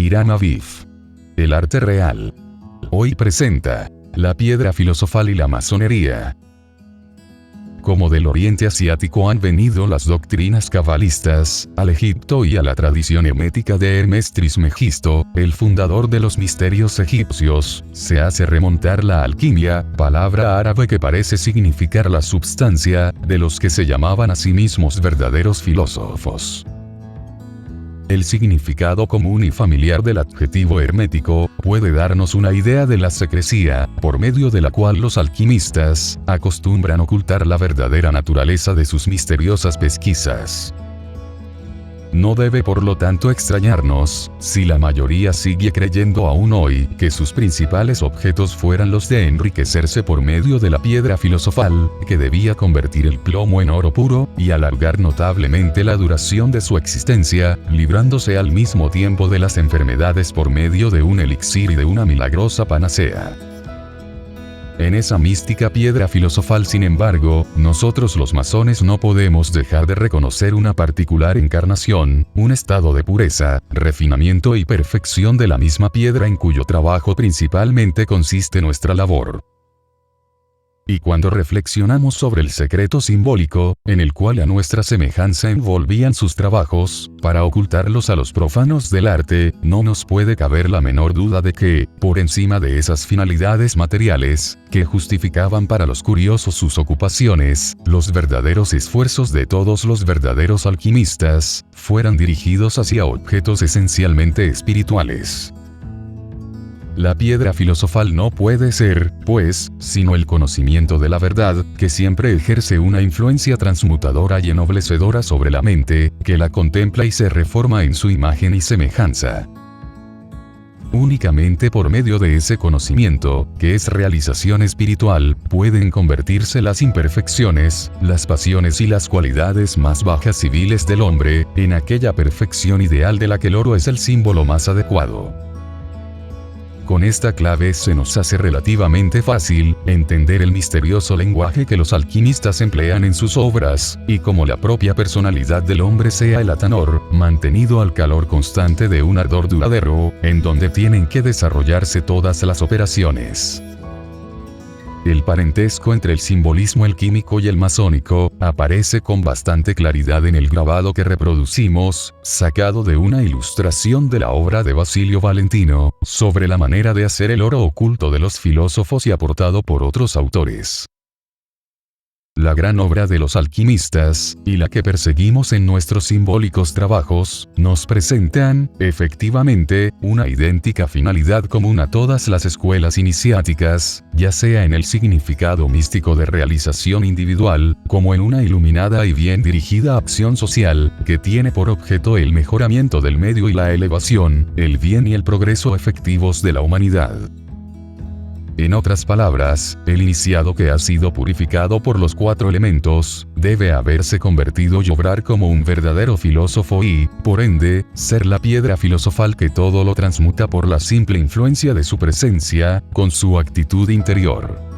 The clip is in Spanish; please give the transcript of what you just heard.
Hiram Aviv. El arte real. Hoy presenta la piedra filosofal y la masonería. Como del oriente asiático han venido las doctrinas cabalistas, al Egipto y a la tradición hermética de Hermes Trismegisto, el fundador de los misterios egipcios, se hace remontar la alquimia, palabra árabe que parece significar la substancia, de los que se llamaban a sí mismos verdaderos filósofos. El significado común y familiar del adjetivo hermético puede darnos una idea de la secrecía, por medio de la cual los alquimistas acostumbran ocultar la verdadera naturaleza de sus misteriosas pesquisas. No debe por lo tanto extrañarnos, si la mayoría sigue creyendo aún hoy, que sus principales objetos fueran los de enriquecerse por medio de la piedra filosofal, que debía convertir el plomo en oro puro, y alargar notablemente la duración de su existencia, librándose al mismo tiempo de las enfermedades por medio de un elixir y de una milagrosa panacea. En esa mística piedra filosofal, sin embargo, nosotros los masones no podemos dejar de reconocer una particular encarnación, un estado de pureza, refinamiento y perfección de la misma piedra en cuyo trabajo principalmente consiste nuestra labor. Y cuando reflexionamos sobre el secreto simbólico, en el cual a nuestra semejanza envolvían sus trabajos, para ocultarlos a los profanos del arte, no nos puede caber la menor duda de que, por encima de esas finalidades materiales, que justificaban para los curiosos sus ocupaciones, los verdaderos esfuerzos de todos los verdaderos alquimistas, fueran dirigidos hacia objetos esencialmente espirituales. La piedra filosofal no puede ser, pues, sino el conocimiento de la verdad, que siempre ejerce una influencia transmutadora y ennoblecedora sobre la mente, que la contempla y se reforma en su imagen y semejanza. Únicamente por medio de ese conocimiento, que es realización espiritual, pueden convertirse las imperfecciones, las pasiones y las cualidades más bajas civiles del hombre, en aquella perfección ideal de la que el oro es el símbolo más adecuado. Con esta clave se nos hace relativamente fácil entender el misterioso lenguaje que los alquimistas emplean en sus obras, y cómo la propia personalidad del hombre sea el atanor, mantenido al calor constante de un ardor duradero, en donde tienen que desarrollarse todas las operaciones. El parentesco entre el simbolismo alquímico y el masónico aparece con bastante claridad en el grabado que reproducimos, sacado de una ilustración de la obra de Basilio Valentino, sobre la manera de hacer el oro oculto de los filósofos y aportado por otros autores. La gran obra de los alquimistas, y la que perseguimos en nuestros simbólicos trabajos, nos presentan, efectivamente, una idéntica finalidad común a todas las escuelas iniciáticas, ya sea en el significado místico de realización individual, como en una iluminada y bien dirigida acción social, que tiene por objeto el mejoramiento del medio y la elevación, el bien y el progreso efectivos de la humanidad. En otras palabras, el iniciado que ha sido purificado por los 4 elementos, debe haberse convertido y obrar como un verdadero filósofo y, por ende, ser la piedra filosofal que todo lo transmuta por la simple influencia de su presencia, con su actitud interior.